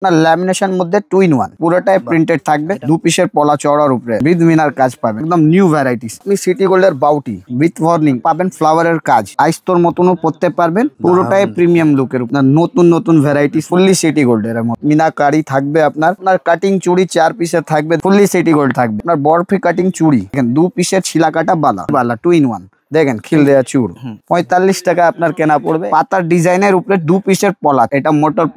আপনার ল্যামিনেশন মধ্যে 2 in 1 পুরোটাই প্রিন্টেড থাকবে, 2 পিসের পলা চওড়ার উপরে উইথ মিনার কাজ পাবেন, একদম নিউ ভ্যারাইটিস। আপনি সিটি গোল্ডের বাউটি উইথ ওয়ার্নিং পাবেন, ফ্লাওয়ারের কাজ আইস্তর মতনও পরতে পারবেন, পুরোটাই প্রিমিয়াম লুকের উপর। নতুন নতুন ভ্যারাইটিস ফুললি সিটি গোল্ডের মধ্যে মিনাকারি থাকবে। আপনার কাটিং চুড়ি 4 পিসের থাকবে, ফুললি সিটি গোল্ড থাকবে। আপনার বরফি কাটিং চুড়ি 2 পিসের ছিলা কাটা বালা 2 in 1 দেখেন, খিল দেয়া চুড় 45 টাকা আপনার কেনা পড়বে। পাতার ডিজাইনের উপরে 2 পিসের পলা, এটা মোটর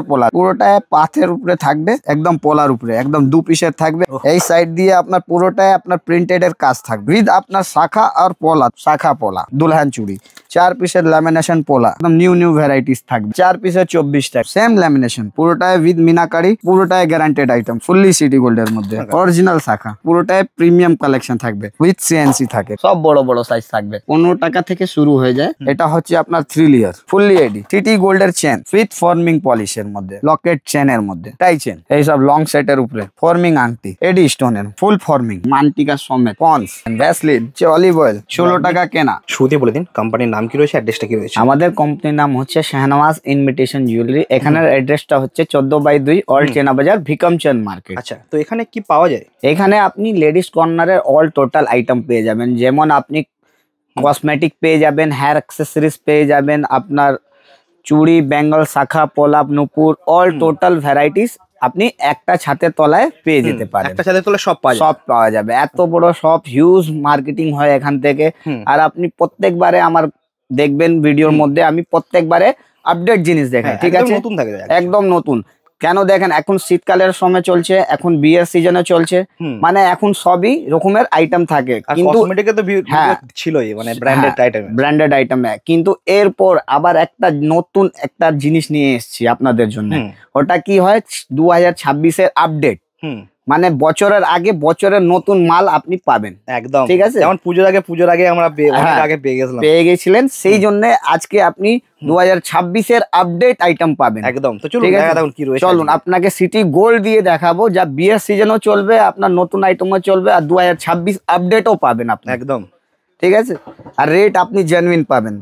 পোলা পুরোটাই পাথের উপরে থাকবে, একদম পোলার উপরে একদম 2 পিসের থাকবে। এই সাইড দিয়ে আপনার পুরোটাই আপনার প্রিন্টেড এর কাজ থাকবে উইথ আপনার শাখা আর পোলা, শাখা পোলা দুলহান চুড়ি 4 পিসের ল্যামিনেশন পোলা, একদম নিউ ভ্যারাইটিস থাকবে। 4 পিসের 24 টাকা সেম ল্যামিনেশন, পুরোটাই উইথ মিনাকারি, পুরোটাই গ্যারান্টেড আইটেম, ফুললি সিটি গোল্ডের মধ্যে অরিজিনাল শাখা, পুরোটাই প্রিমিয়াম কালেকশন থাকবে উইথ সিএনসি থাকে, সব বড় বড় সাইজ থাকবে। 15 টাকা থেকে শুরু হয়ে যায়। এটা হচ্ছে আপনার 3 লেয়ার ফুললি এডি সিটি গোল্ডের চেন উইথ ফর্মিং পলিশের মধ্যে, লকেট চেনের মধ্যে টাই চেন, এই সব লং সেটের উপরে ফর্মিং আংটি, এডি স্টোনের ফুল ফর্মিং, মান্টিকা সমেত, পন্স, ভ্যাসলিন, অলিভ অয়েল 16 টাকা কেনা। শুরুতে বলে দিন কোম্পানির নাম কি রয়েছে, অ্যাড্রেসটা কি রয়েছে? আমাদের কোম্পানির নাম হচ্ছে শাহনওয়াজ ইনভিটেশন জুয়েলারি। এখানের অ্যাড্রেসটা হচ্ছে 14/2 অল্ড চেনা বাজার, ভিকামচন্দ মার্কেট। আচ্ছা, তো এখানে কি পাওয়া যায়? এখানে আপনি লেডিস কর্নারের অল টোটাল আইটেম পেয়ে যাবেন, যেমন আপনি কসমেটিক পেয়ে যাবেন, হেয়ার অ্যাক্সেসরিজ পেয়ে যাবেন, আপনার চুড়ি, ব্যাঙ্গল, শাখা, পলাপ, নুপুর, অল টোটাল ভ্যারাইটিস আপনি একটা ছাদের তলায় পেয়ে যেতে পারেন। একটা ছাদের তলায় সব পাওয়া যাবে। এত বড় সব হিউজ মার্কেটিং হয় এখান থেকে। আর আপনি প্রত্যেকবারে আমার দেখবেন ভিডিওর মধ্যে আমি প্রত্যেকবারে আপডেট জিনিস দেখাই, ঠিক আছে? নতুন থাকে, একদম নতুন। কেন দেখেন, এখন শীতকালের সময় চলছে, এখন বিয়ের সিজনে চলছে, মানে এখন সবই রকমের আইটেম থাকে। কিন্তু ছিলই মানে ব্র্যান্ডেড আইটেম, কিন্তু এরপর আবার একটা নতুন একটা জিনিস নিয়ে এসেছি আপনাদের জন্য। ওটা কি হয়, 2026-এর আপডেট, মানে বছরের আগে বছরের নতুন মাল আপনি পাবেন একদম, ঠিক আছে? যেমন পুজোর আগে আমরা পেয়ে গেছিলেন, সেই জন্য আজকে আপনি 2026-এর আপডেট আইটেম পাবেন একদম। তো চলুন আপনাকে সিটি গোল্ড দিয়ে দেখাবো, যা বিয়ের সিজনও চলবে, আপনার নতুন আইটেমও চলবে, আর 2026 আপডেটও পাবেন আপনি একদম, ঠিক আছে? আর রেট আপনি জেনুইন পাবেন।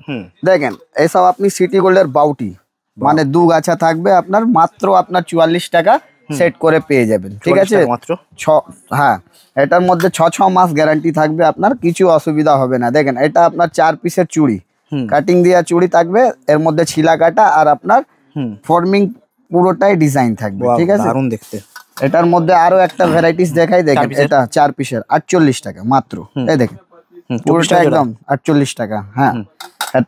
দেখেন এইসব আপনি সিটি গোল্ডের বাউটি, মানে 2 গাছা থাকবে আপনার, মাত্র আপনার 44 টাকা সেট করে পেয়ে যাবেন, ঠিক আছে? মাত্র 6, হ্যাঁ, এটার মধ্যে 6 মাস গ্যারান্টি থাকবে, আপনার কিছু অসুবিধা হবে না। দেখেন এটা আপনার 4 পিসের চুড়ি, কাটিং দেওয়া চুড়ি থাকবে, এর মধ্যে ছিলা কাটা আর আপনার ফর্মিং পুরোটাই ডিজাইন থাকবে, ঠিক আছে? দারুণ দেখতে। এটার মধ্যে আরো একটা ভ্যারাইটিস দেখাই, দেখেন এটা 4 পিসের 48 টাকা মাত্র, এই দেখেন পুরোটা একদম 48 টাকা। হ্যাঁ,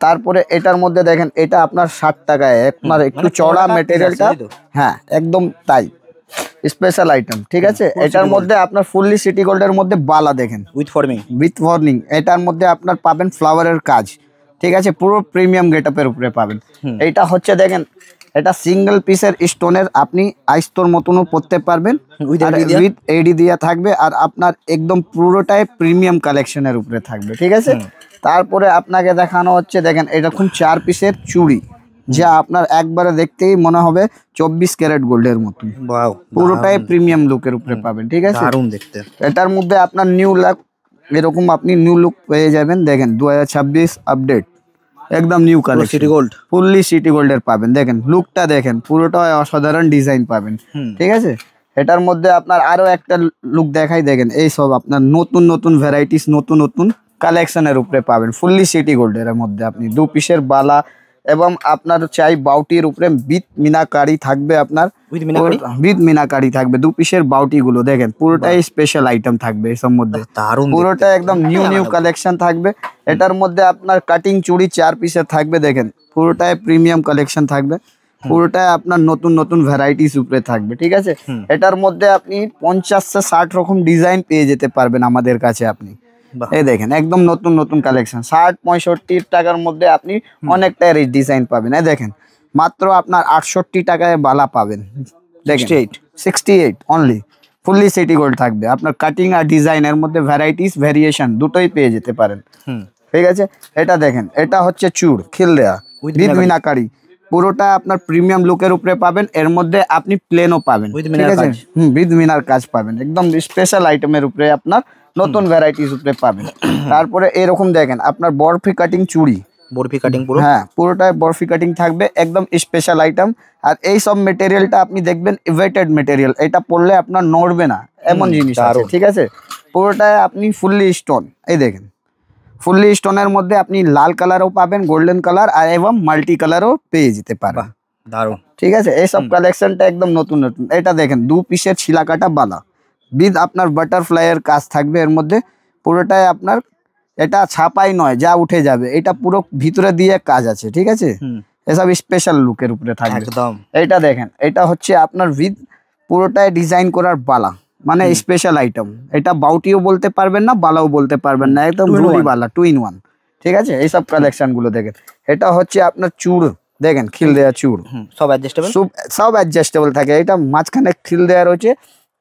তারপরে এটার মধ্যে দেখেন এটা আপনার 60 টাকায়, আপনার একটু চড়া মেটেরিয়ালটা, হ্যাঁ একদম তাই স্পেশাল আইটেম, ঠিক আছে? এটার মধ্যে আপনার ফুললি সিটি গোল্ডের মধ্যে বালা দেখেন উইথ ফর্মিং, এটার মধ্যে আপনার পাবেন ফ্লাওয়ারের কাজ, ঠিক আছে? পুরো প্রিমিয়াম গেটআপের উপরে পাবেন। এইটা হচ্ছে দেখেন, এটা সিঙ্গেল পিসের স্টোনের, আপনি আইস্তর মতনও পরতে পারবেন, উইথ এডি দিয়া থাকবে, আর আপনার একদম পুরোটাই প্রিমিয়াম কালেকশনের উপরে থাকবে, ঠিক আছে? তারপরে আপনাকে দেখানো হচ্ছে, দেখেন এটা খুব 4 পিসের চুড়ি, যা আপনার একবারে দেখতেই মনে হবে 24 ক্যারেট গোল্ডের মতো, পুরোটাই প্রিমিয়াম লুকের উপরে পাবেন, ঠিক আছে? দারুণ দেখতে। এটার মধ্যে আপনার নিউ লুক, এরকম আপনি নিউ লুক পেয়ে যাবেন। দেখেন 2026 আপডেট, একদম new collection, city gold, fully city গোল্ডের পাবেন। দেখেন লুকটা দেখেন, পুরোটাই অসাধারণ ডিজাইন পাবেন, ঠিক আছে? এটার মধ্যে আপনার আরো একটা লুক দেখাই, দেখেন এই সব আপনার নতুন ভ্যারাইটিস, নতুন কালেকশনের উপরে পাবেন, ফুললি সিটি গোল্ডের মধ্যে আপনি 2 পিসের বালা, এবং আপনার চাই বাউটির উপরে বিথ মিনাকারি থাকবে, আপনার বিথ মিনাকারি থাকবে 2 পিসের বাউটি গুলো, দেখেন পুরোটাই স্পেশাল আইটেম থাকবে এসব মধ্যে, পুরোটা একদম নিউ কালেকশন থাকবে। এটার মধ্যে আপনার কাটিং চুড়ি 4 পিসের থাকবে, দেখেন পুরোটাই প্রিমিয়াম কালেকশন থাকবে, পুরোটাই আপনার নতুন ভ্যারাইটিস উপরে থাকবে, ঠিক আছে? এটার মধ্যে আপনি 50 থেকে 60 রকম ডিজাইন পেয়ে যেতে পারবেন আমাদের কাছে আপনি। এই দেখেন একদম নতুন কালেকশন, 60-65 টাকার মধ্যে আপনি অনেকটা ডিজাইন পাবেন। এই দেখেন মাত্র আপনার 68 টাকায় বালা পাবেন, দেখেন 68 অনলি, ফুললি সিটি গোল্ড থাকবে, আপনার কাটিং আর ডিজাইনের মধ্যে ভ্যারাইটিস ভেরিয়েশন দুটোই পেয়ে যেতে পারেন, ঠিক আছে? এটা দেখেন, এটা হচ্ছে চুড় খিল দেয়া উইথ মিনাকারি, পুরোটা আপনার প্রিমিয়াম লুকের উপরে পাবেন, এর মধ্যে আপনি প্লেনও পাবেন, ঠিক আছে? উইথ মিনার কাজ পাবেন, একদম স্পেশাল আইটেমের উপরে আপনার নতুন ভ্যারাইটিস উপরে পাবেন। তারপরে এরকম দেখেন আপনার বরফি কাটিং চুড়ি বরফি কাটিং পুরো। হ্যাঁ, পুরোটাই বরফি কাটিং থাকবে, একদম স্পেশাল আইটেম। আর এই সব মেটেরিয়ালটা আপনি দেখবেন ওয়েটেড মেটেরিয়াল, এটা পরলে আপনার নড়বে না এমন জিনিস আছে, ঠিক আছে। পুরোটাই আপনি ফুললি স্টোন, এই দেখেন ফুললি স্টোনের মধ্যে আপনি লাল কালারও পাবেন, গোল্ডেন কালার আর এবং মাল্টি কালারও পেয়ে যেতে পারেন। দারুণ, ঠিক আছে। এইসব কালেকশনটা একদম নতুন নতুন। এটা দেখেন 2 পিসের ছিলা কাটা বালা উইথ আপনার বাটারফ্লাই এর কাজ থাকবে এর মধ্যে। পুরোটাই আপনার, এটা ছাপাই নয় যা উঠে যাবে, এটা পুরো ভিতরে দিয়ে কাজ আছে, ঠিক আছে। এসব স্পেশাল লুকের উপরে থাকবে একদম। এটা দেখেন, এটা হচ্ছে আপনার উইথ পুরোটাই ডিজাইন করার বালা, মানে স্পেশাল আইটেম। এটা বাউটিও বলতে পারবেন না, বালাও বলতে পারবেন না, একদম জুড়ি বালা, 2 in 1, ঠিক আছে। এইসব কালেকশন গুলো দেখেন। এটা হচ্ছে আপনার চূড়, দেখেন খিল দেওয়া চূড়, সব অ্যাডজাস্টেবল, সব অ্যাডজাস্টেবল থাকে। এটা মাঝখানে খিল দেওয়া রয়েছে,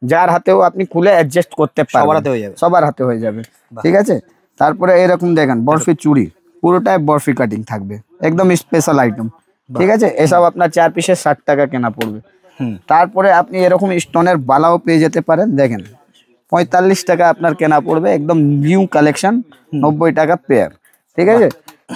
যার হাতেও আপনি খুলে অ্যাডজাস্ট করতে পারবেন, সবার হাতে হয়ে যাবে, সবার হাতে হয়ে যাবে, ঠিক আছে। তারপরে এরকম দেখেন বরফি চুড়ি, পুরোটাই বরফি কাটিং থাকবে, একদম স্পেশাল আইটেম, ঠিক আছে। এসব আপনার 4 পিসে 60 টাকা কেনা পড়বে। তারপরে আপনি এরকম স্টোনের বালাও পেয়ে যেতে পারেন, দেখেন 45 টাকা আপনার কেনা পড়বে, একদম নিউ কালেকশন, 90 টাকা পেয়ার, ঠিক আছে।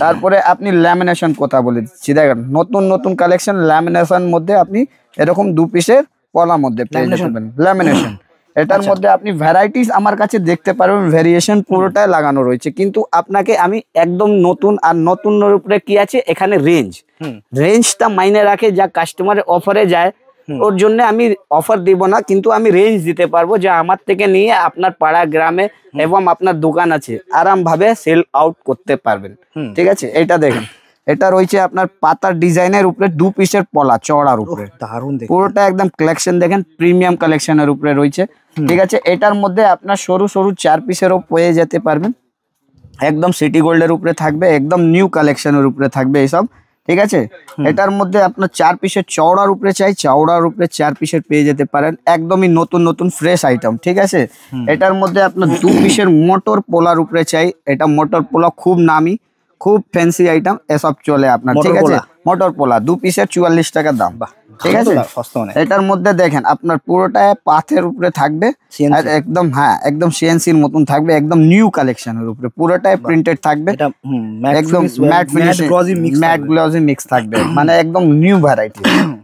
তারপরে আপনি ল্যামিনেশন কথা বলে দিচ্ছি, দেখেন নতুন নতুন কালেকশন ল্যামিনেশন মধ্যে আপনি এরকম 2 পিসের পলার মধ্যে পেয়ে যাবেন ল্যামিনেশন। এটার মধ্যে আপনি ভ্যারাইটিস আমার কাছে দেখতে পারবেন, ভেরিয়েশন পুরোটাই লাগানো রয়েছে। কিন্তু আপনাকে আমি একদম নতুন, আর নতুনের উপরে কি আছে এখানে রেঞ্জটা মাইনে রাখে, যা কাস্টমারের অফারে যায় ওর জন্য আমি অফার দিব না, কিন্তু আমি রেঞ্জ দিতে পারবো, যা আমার থেকে নিয়ে আপনার পাড়া গ্রামে এবং আপনার দোকান আছে আরাম ভাবে সেল আউট করতে পারবেন, ঠিক আছে। এটা দেখেন, এটা রয়েছে আপনার পাতার ডিজাইনের উপরে 2 পিসের পলা চওড়ার উপরে, দারুণ, পুরোটা একদম কালেকশন দেখেন প্রিমিয়াম কালেকশনের উপরে রয়েছে, ঠিক আছে। এটার মধ্যে আপনার সরু সরু 4 পিসেরও পেয়ে যেতে পারবেন, একদম সিটি গোল্ডের উপরে থাকবে, একদম নিউ কালেকশনের উপরে থাকবে এইসব, ঠিক আছে। এটার মধ্যে আপনার 4 পিসের চওড়ার উপরে চাই, চওড়ার উপরে 4 পিসের পেয়ে যেতে পারেন, একদমই নতুন নতুন ফ্রেশ আইটেম, ঠিক আছে। এটার মধ্যে আপনার 2 পিসের মোটর পোলার উপরে চাই, এটা মোটর পোলা খুব নামি, খুব ফ্যান্সি আইটেম, এসব চলে আপনার, ঠিক আছে। মোটর পোলা 2 পিসের 44 টাকা দাম, ঠিক আছে। এটার মধ্যে দেখেন আপনার পুরোটা পাথের উপরে থাকবে, আর একদম হ্যাঁ একদম সিএনসির মতন থাকবে, একদম নিউ কালেকশনের উপরে, পুরোটাই প্রিন্টেড থাকবে, একদম matte finishing, matte glossy mix থাকবে, মানে একদম নিউ ভ্যারাইটি,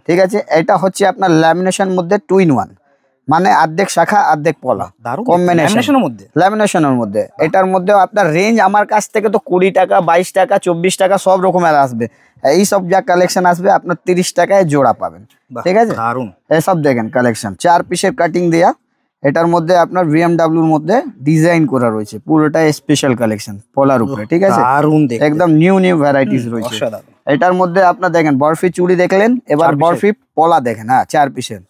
ঠিক আছে। এটা হচ্ছে আপনার ল্যামিনেশন মধ্যে 2 in 1, মানে অর্ধেক শাখা অর্ধেক পলা কম্বিনেশনের মধ্যে, ল্যামিনেশনের মধ্যে। এটার মধ্যে আপনার রেঞ্জ আমার কাছ থেকে তো 20 টাকা, 22 টাকা, 24 টাকা সব রকমের আসবে। এই সব যা কালেকশন আসবে আপনার 30 টাকায় জোড়া পাবেন, ঠিক আছে। এসব দেখেন কালেকশন 4 পিসের কাটিং দেয়া, এটার মধ্যে আপনার বিএমডব্লিউর মধ্যে ডিজাইন করা রয়েছে, পুরোটা স্পেশাল কালেকশন পলার উপরে, ঠিক আছে। একদম নিউ নিউ ভ্যারাইটিস রয়েছে। এটার মধ্যে আপনার দেখেন বরফি চুড়ি দেখলেন, এবার বরফি পলা দেখেন, হ্যাঁ 4 পিসের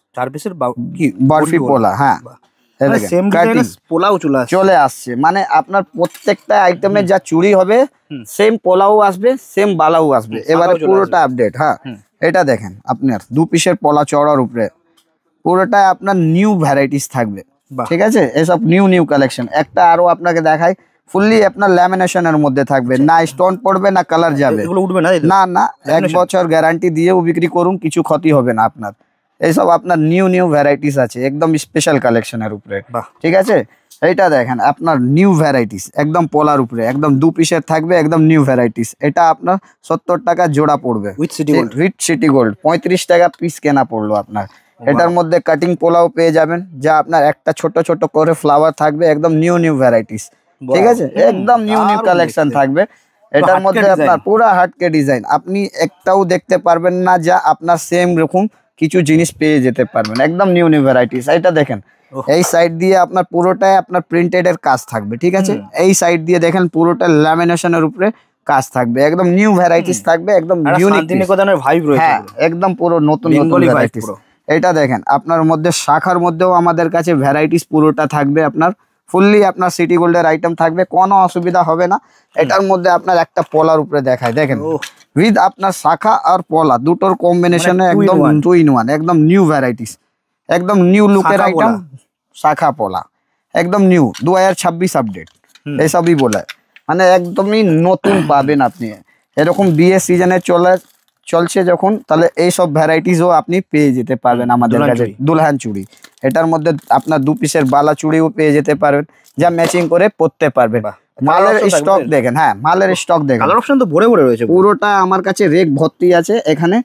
বরফি পোলা, হ্যাঁ চলে আসছে, মানে আপনার প্রত্যেকটা আইটেমে যা চুড়ি হবে সেম পোলাও আসবে, সেম বালাও আসবে, এবারে পুরোটা আপডেট। হ্যাঁ, এটা দেখেন আপনার 2 পিসের পলা চওড়ার উপরে, পুরোটা আপনার নিউ ভ্যারাইটিস থাকবে, ঠিক আছে। এসব নিউ নিউ কালেকশন। একটা আরো আপনাকে দেখাই, ফুললি আপনার ল্যামিনেশনের মধ্যে থাকবে, না স্টোন পড়বে না কালার যাবে, না না 1 বছর গ্যারান্টি দিয়েও বিক্রি করুন, কিছু ক্ষতি হবে না আপনার। এইসব আপনার নিউ নিউ ভ্যারাইটিস আছে, একদম স্পেশাল কালেকশনের উপরে, ঠিক আছে। এইটা দেখেন আপনার নিউ ভ্যারাইটিস, একদম পোলার উপরে, একদম 2 পিসের থাকবে, একদম নিউ ভ্যারাইটিস। এটা আপনার 70 টাকা জোড়া পড়বে উইথ সিটি গোল্ড, 35 টাকা পিস কেনা পড়লো আপনার। এটার মধ্যে কাটিং পোলাও পেয়ে যাবেন, যা আপনার একটা ছোট ছোট করে ফ্লাওয়ার থাকবে, একদম নিউ নিউ ভ্যারাইটিস, ঠিক আছে, একদম নিউ নিউ কালেকশন থাকবে। এটার মধ্যে আপনার পুরা হাটকে ডিজাইন, আপনি একটাও দেখতে পারবেন না যা আপনার সেম রকম কিছু জিনিস পেয়ে যেতে পারবেন, একদম নিউ নিউ ভ্যারাইটিস। এটা দেখেন এই সাইড দিয়ে আপনার পুরোটাই আপনার প্রিন্টেড এর কাজ থাকবে, ঠিক আছে। এই সাইড দিয়ে দেখেন পুরোটা ল্যামিনেশনের উপরে কাজ থাকবে, একদম নিউ ভ্যারাইটিস থাকবে, একদম ইউনিক ভাইব রয়েছে, হ্যাঁ একদম পুরো নতুন নতুন ভ্যারাইটিস। এটা দেখেন আপনার মধ্যে শাখার মধ্যেও আমাদের কাছে ভ্যারাইটিস পুরোটা থাকবে, আপনার ফুললি আপনার সিটি গোল্ডের আইটেম থাকবে, কোনো অসুবিধা হবে না। এটার মধ্যে আপনার একটা পলার উপরে দেখায়, দেখেন উইথ আপনার শাখা আর পলা দুটোর কম্বিনেশনে একদম 2 in 1, একদম নিউ ভ্যারাইটিস, একদম নিউ লুকের আইটেম, শাখা পলা একদম নিউ 2026 আপডেট এইসবই বলে, মানে একদমই নতুন পাবেন আপনি। এরকম বিয়ে সিজনে চলছে যখন, তাহলে এইসব ভ্যারাইটিসও আপনি পেয়ে যেতে পারবেন আমাদের কাছে। দুলহান চুড়ি, এটার মধ্যে আপনার 2 পিসের বালা চুড়িও পেয়ে যেতে পারবেন, যা ম্যাচিং করে পরতে পারবেন। মালের স্টক দেখেন, হ্যাঁ মালের স্টক দেখেন, কালার অপশন তো ভরে ভরে রয়েছে। পুরোটা আমার কাছে রেক ভর্তি আছে এখানে,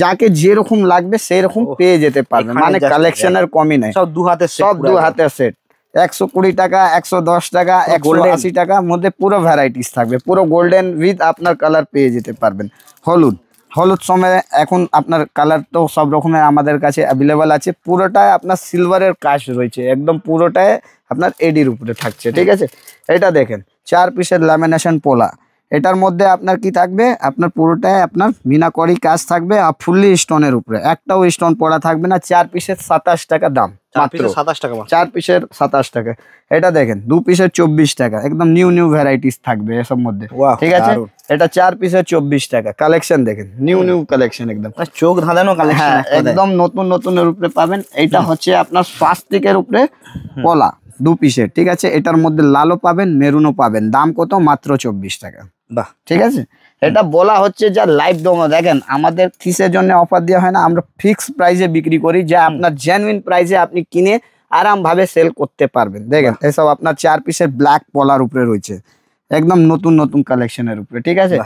যাকে যেরকম লাগবে সেই রকম পেয়ে যেতে পারবে, মানে কালেকশনের কমই নাই, সব দু হাতে সব দু হাতের সেট। 120 টাকা, 110 টাকা, 180 টাকার মধ্যে পুরো ভ্যারাইটিস থাকবে, পুরো গোল্ডেন উইথ আপনার কালার পেয়ে যেতে পারবেন। হলুদ হলুদ সময় এখন আপনার কালার তো সব রকমের আমাদের কাছে অ্যাভেলেবেল আছে, পুরোটাই আপনার সিলভারের কাজ রয়েছে, একদম পুরোটাই আপনার এডির উপরে থাকছে, ঠিক আছে। এটা দেখেন 4 পিসের ল্যামিনেশন পোলা, এটার মধ্যে আপনার কি থাকবে, আপনার পুরোটাই আপনার মিনাকরি কাজ থাকবে আর ফুললি স্টোনের উপরে, একটাও স্টোন পড়া থাকবে না। 4 পিসের 27 টাকা দাম মাত্র, 27 টাকা, 4 পিসের 27 টাকা। এটা দেখেন 2 পিসের 24 টাকা, একদম নিউ ভ্যারাইটিস থাকবে এসব মধ্যে, ঠিক আছে। এটা 4 পিসের 24 টাকা, কালেকশন দেখেন নিউ কালেকশন, একদম চোখ ধাঁধানো কালেকশন, হ্যাঁ একদম নতুনের উপরে পাবেন। এইটা হচ্ছে আপনার স্বাস্তিকের উপরে কলা 2 পিসের, ঠিক আছে। এটার মধ্যে লালও পাবেন, মেরুনও পাবেন, দাম কত, মাত্র 24 টাকা। বাহ, ঠিক আছে। এটা বলা হচ্ছে যা লাইভ ডোমো, দেখেন আমাদের কিসের জন্য অফার দেওয়া হয় না, আমরা ফিক্স প্রাইসে বিক্রি করি, যা আপনার জেনুইন প্রাইসে আপনি কিনে আরামভাবে সেল করতে পারবেন। দেখেন এসব আপনার 4 পিসের ব্ল্যাক পলার উপরে রয়েছে, একদম নতুন কালেকশনের উপরে, ঠিক আছে।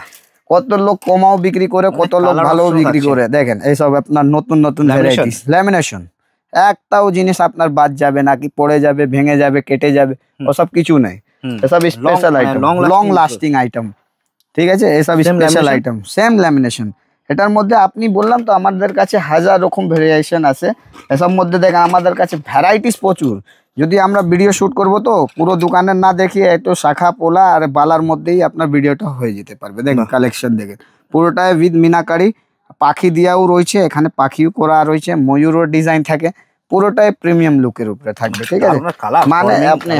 কত লোক কমাও বিক্রি করে, কত লোক ভালো বিক্রি করে, দেখেন এইসব আপনার নতুন ভ্যারাইটিস ল্যামিনেশন, একটাও জিনিস আপনার বাদ যাবে না, কি পড়ে যাবে, ভেঙে যাবে, কেটে যাবে, ওসব কিছু নেই। এসব special item, long lasting item, ঠিক আছে। এসব স্পেশাল আইটেম, সেম ল্যামিনেশন। এটার মধ্যে আপনি বললাম তো আমাদের কাছে 1000 রকম ভেরিয়েশন আছে, এসব মধ্যে দেখেন আমাদের কাছে ভ্যারাইটিস প্রচুর। যদি আমরা ভিডিও শুট করব তো পুরো দোকানের না দেখিয়ে একটু শাখা পোলা আর বালার মধ্যেই আপনার ভিডিওটা হয়ে যেতে পারবে। দেখেন কালেকশন দেখেন, পুরোটাই উইথ মিনাকারি, পাখি দিয়াও রয়েছে, এখানে পাখিও করা রয়েছে, ময়ূরও ডিজাইন থাকে, পুরোটাই প্রিমিয়াম লুকের উপরে থাকবে, ঠিক আছে। মানে আপনি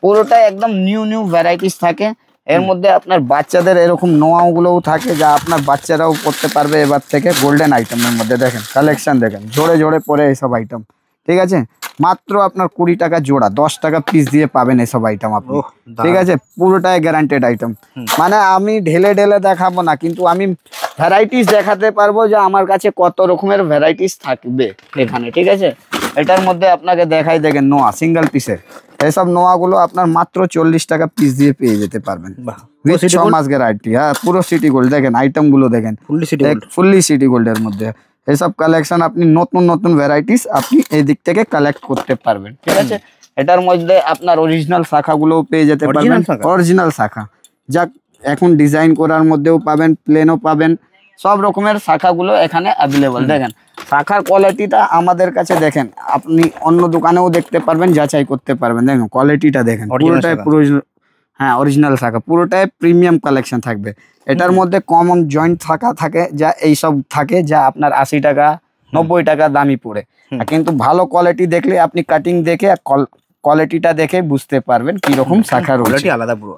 পুরোটাই একদম নিউ ভ্যারাইটিস থাকে। এর মধ্যে আপনার বাচ্চাদের এরকম নোয়াগুলোও থাকে, যা আপনার বাচ্চারাও পড়তে পারবে এবার থেকে। গোল্ডেন আইটেমের মধ্যে দেখেন কালেকশন দেখেন, জোরে পরে এইসব আইটেম, ঠিক আছে। মাত্র আপনার 20 টাকা জোড়া, 10 টাকা পিস দিয়ে পাবেন এসব আইটেম আপনি, ঠিক আছে। পুরোটাই গ্যারান্টেড আইটেম, মানে আমি ঢেলে দেখাবো না, কিন্তু আমি ভ্যারাইটিস দেখাতে পারবো যে আমার কাছে কত রকমের ভ্যারাইটিস থাকবে এখানে, ঠিক আছে। এটার মধ্যে আপনাকে দেখাই, দেখেন নোয়া সিঙ্গেল পিসের, এইসব নোয়াগুলো আপনার মাত্র 40 টাকা পিস দিয়ে পেয়ে যেতে পারবেন। হ্যাঁ পুরো সিটি গোল্ড, দেখেন আইটেম গুলো দেখেন ফুললি সিটি গোল্ডের মধ্যে। এইসব কালেকশন আপনি নতুন ভ্যারাইটিস আপনি এই দিক থেকে কালেক্ট করতে পারবেন, ঠিক আছে। এটার মধ্যে আপনার অরিজিনাল শাখাগুলো পেয়ে যেতে পারবেন, অরিজিনাল শাখা, যা এখন ডিজাইন করার মধ্যেও পাবেন, প্লেনও পাবেন, সব রকমের শাখাগুলো এখানে অ্যাভেলেবল। দেখেন শাখার কোয়ালিটিটা আমাদের কাছে দেখেন, আপনি অন্য দোকানেও দেখতে পারবেন, যাচাই করতে পারবেন। দেখেন কোয়ালিটিটা দেখেন, পুরোটাই হ্যাঁ অরিজিনাল শাখা, পুরোটাই প্রিমিয়াম কালেকশন থাকবে। এটার মধ্যে কমন জয়েন্ট শাখা থাকে, যা এইসব থাকে, যা আপনার 80 টাকা 90 টাকা দামি পড়ে, কিন্তু ভালো কোয়ালিটি দেখলে আপনি কাটিং দেখে কোয়ালিটিটা দেখে বুঝতে পারবেন কি রকম শাখা রয়েছে,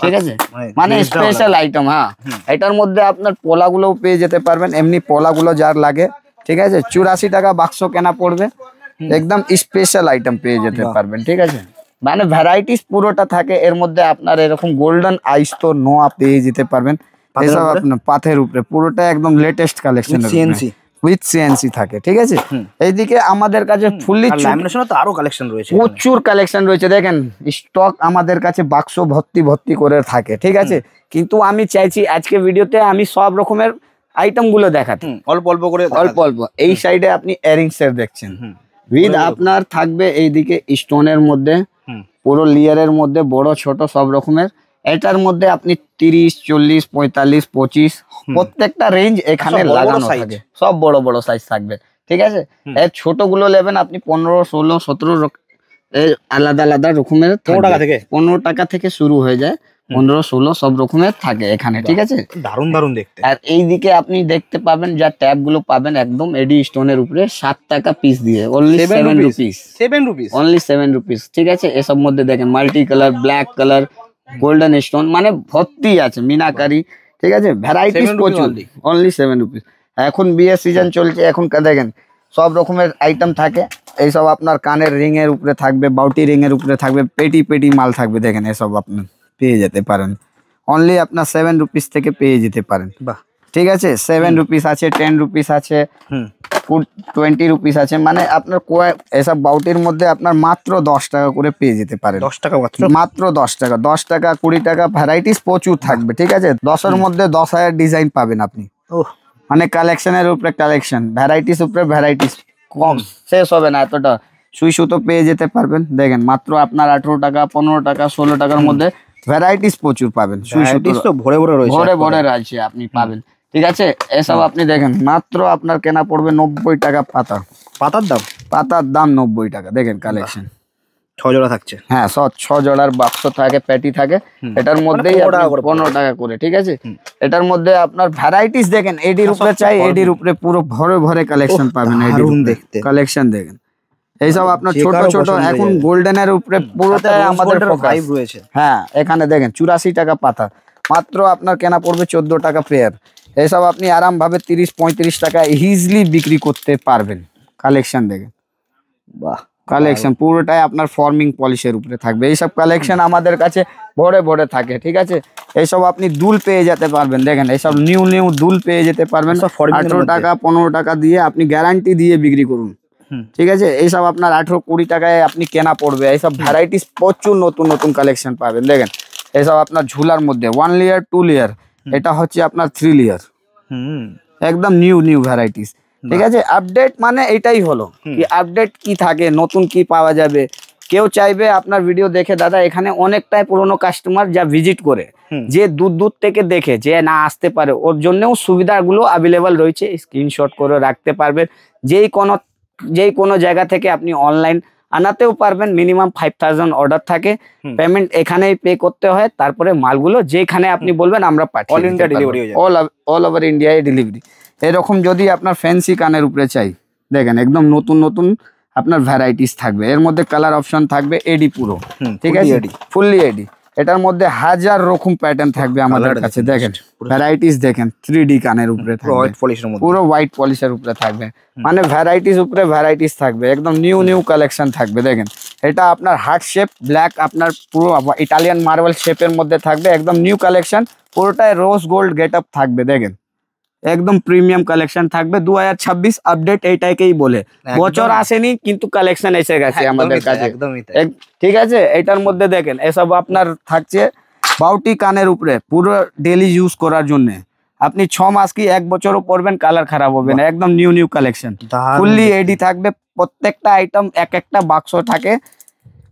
ঠিক আছে। মানে স্পেশাল আইটেম। হ্যাঁ এটার মধ্যে আপনার পোলাগুলোও পেয়ে যেতে পারবেন, এমনি পোলাগুলো যার লাগে, ঠিক আছে। 84 টাকা বাক্স কেনা পড়বে, একদম স্পেশাল আইটেম পেয়ে যেতে পারবেন, ঠিক আছে। মানে ভ্যারাইটিস পুরোটা থাকে। এর মধ্যে আপনার এরকম গোল্ডেন আইস তো নোয়া পেয়ে যেতে পারবেন, এসব আপনার পাথের উপরে, পুরোটা একদম লেটেস্ট কালেকশন উইথ সিএনসি থাকে, ঠিক আছে। এইদিকে আমাদের কাছে ফুললি তো আরো কালেকশন রয়েছে, প্রচুর কালেকশন রয়েছে। দেখেন স্টক আমাদের কাছে বাক্স ভর্তি করে থাকে, ঠিক আছে। কিন্তু আমি চাইছি আজকে ভিডিওতে আমি সব রকমের আইটেম গুলো দেখাতে, অল্প করে অল্প এই সাইডে আপনি ইয়ারিংস এর দেখছেন, উইথ আপনার থাকবে এইদিকে স্টোনের মধ্যে, পুরো লেয়ারের মধ্যে, বড় ছোট সব রকমের। এটার মধ্যে আপনি 30, 40, 45, 25 প্রত্যেকটা রেঞ্জ এখানে লাগানো থাকে, সব বড় সাইজ থাকবে, ঠিক আছে। এর ছোট গুলো নেবেন আপনি 15, 16, 17 আলাদা রকমের 15 টাকা থেকে শুরু হয়ে যায়, 15, 16 সব রকমের থাকে এখানে, ঠিক আছে। দারুন দেখতে। আর এইদিকে আপনি দেখতে পাবেন যা ট্যাব গুলো পাবেন একদম এডি স্টোনের উপরে 7 টাকা পিস দিয়ে, অনলি 7 রুপিস, অনলি 7 রুপিস, ঠিক আছে। এসব মধ্যে দেখেন multi colour, black colour, golden stone, মানে ভর্তি আছে মিনাকারি, ঠিক আছে। ভ্যারাইটিস প্রচুর, অনলি 7 রুপিস। এখন বিয়ের সিজন চলছে, এখন দেখেন সব রকমের আইটেম থাকে। এইসব আপনার কানের রিং এর উপরে থাকবে, বাউটি রিং এর উপরে থাকবে, পেটি মাল থাকবে। দেখেন এসব আপনি পেয়ে যেতে পারেন, অনলি আপনার 7 রুপিস থেকে পেয়ে যেতে পারেন। ঠিক আছে 7 রুপিস আছে, 10 রুপিস আছে, 20 রুপিস আছে, মানে আপনার এসব বাউটির মধ্যে আপনার মাত্র 10 টাকা করে পেয়ে যেতে পারে। 10 টাকা মাত্র? মাত্র 10 টাকা, 10 টাকা 20 টাকা, ভ্যারাইটিস প্রচুর থাকবে। ঠিক আছে 10-এর মধ্যে 10,000 ডিজাইন পাবেন আপনি। মানে কালেকশনের উপরে কালেকশন, ভ্যারাইটিস উপরে ভ্যারাইটিস, কম শেষ হবে না এতটা। সুই সুতো পেয়ে যেতে পারবেন। দেখেন মাত্র আপনার 18 টাকা, 15 টাকা, 16 টাকার মধ্যে ভ্যারাইটিস প্রচুর পাবেন। সুই সুতো তো ভরে ভরে রয়েছে, ভরে ভরে রয়েছে আপনি পাবেন। ঠিক আছে এসব আপনি দেখেন মাত্র আপনার কেনা পড়বে 90 টাকা পাতা। পাতার দাম? পাতার দাম 90 টাকা। দেখেন কালেকশন 6 জোড়া থাকছে। হ্যাঁ 6 জোড়ার বাক্স থাকে, প্যাটি থাকে, এটার মধ্যেই 15 টাকা করে। ঠিক আছে এটার মধ্যে আপনার ভ্যারাইটিস দেখেন, এডির উপরে চাই, এডির উপরে পুরো ভরে ভরে কালেকশন পাবেন। এডির দেখতে কালেকশন দেখেন এইসব আপনার ছোট ছোট এখন গোল্ডেনের উপরে পুরোটাই আমাদের ফোকাস রয়েছে। হ্যাঁ এখানে দেখেন 84 টাকা পাতা, মাত্র আপনার কেনা পড়বে 14 টাকা পেয়ার। এইসব আপনি আরাম ভাবে 30-35 টাকা ইজিলি বিক্রি করতে পারবেন। কালেকশন দেখেন, বাহ কালেকশন পুরোটাই আপনার ফর্মিং পলিশের উপরে থাকবে। এইসব কালেকশন আমাদের কাছে ভরে ভরে থাকে। ঠিক আছে এইসব আপনি দুল পেয়ে যেতে পারবেন। দেখেন এইসব নিউ নিউ দুল পেয়ে যেতে পারবেন। 18 টাকা 15 টাকা দিয়ে আপনি গ্যারান্টি দিয়ে বিক্রি করুন। ঠিক আছে এইসব আপনার 18-20 টাকায় আপনি কেনা পড়বে। এইসব ভ্যারাইটিস প্রচুর নতুন নতুন কালেকশন পাবেন। দেখেন এইসব আপনার ঝুলার মধ্যে 1 লেয়ার 2 লেয়ার, এটা হচ্ছে আপনার 3 লেয়ার, একদম নিউ নিউ ভ্যারাইটিস। ঠিক আছে আপডেট মানে এটাই হলো কি, আপডেট কি থাকে, নতুন কি পাওয়া যাবে। কেউ চাইবে আপনার ভিডিও দেখে দাদা এখানে অনেকটাই পুরনো কাস্টমার যা ভিজিট করে, যে দূর দূর থেকে দেখে যে না আসতে পারে, ওর জন্যও সুবিধাগুলো অ্যাভেলেবল রয়েছে। স্ক্রিনশট করে রাখতে পারবেন। যেই কোনো জায়গা থেকে আপনি অনলাইন আনাতেও পারবেন। মিনিমাম 5000 অর্ডার থাকে, পেমেন্ট এখানেই পে করতে হয়, তারপরে মালগুলো যেখানে আপনি বলবেন আমরা পাঠিয়ে অল ইন্ডিয়া ডেলিভারি হয়ে যাবে, অল ওভার ইন্ডিয়ায় ডেলিভারি। এরকম যদি আপনার ফ্যান্সি কানের উপরে চাই, দেখেন একদম নতুন নতুন আপনার ভ্যারাইটিস থাকবে। এর মধ্যে কালার অপশন থাকবে, এডি পুরো। ঠিক আছে ফুললি এডি, এটার মধ্যে 1000 রকম প্যাটার্ন থাকবে আমাদের কাছে। দেখেন ভ্যারাইটিস দেখেন 3D কানের উপরে থাকবে, পুরো হোয়াইট পলিশের উপরে থাকবে, মানে ভ্যারাইটিস উপরে ভ্যারাইটিস থাকবে, একদম নিউ নিউ কালেকশন থাকবে। দেখেন এটা আপনার হার্ট শেপ ব্ল্যাক, আপনার পুরো ইটালিয়ান মার্বেল শেপের মধ্যে থাকবে, একদম নিউ কালেকশন, পুরোটাই রোজ গোল্ড গেট আপ থাকবে। দেখেন একদম প্রিমিয়াম কালেকশন থাকবে। 2026 আপডেট এইটাকেই বলে, বছর আসেনি কিন্তু কালেকশন এসে গেছে আমাদের কাছে। ঠিক আছে এটার মধ্যে দেখেন এসব আপনার থাকছে বাউটি কানের উপরে, পুরো ডেলি ইউজ করার জন্য। আপনি 6 মাস কি 1 বছরও পরবেন, কালার খারাপ হবে না, একদম নিউ নিউ কালেকশন, ফুললি এডি থাকবে। প্রত্যেকটা আইটেম এক একটা বাক্স থাকে,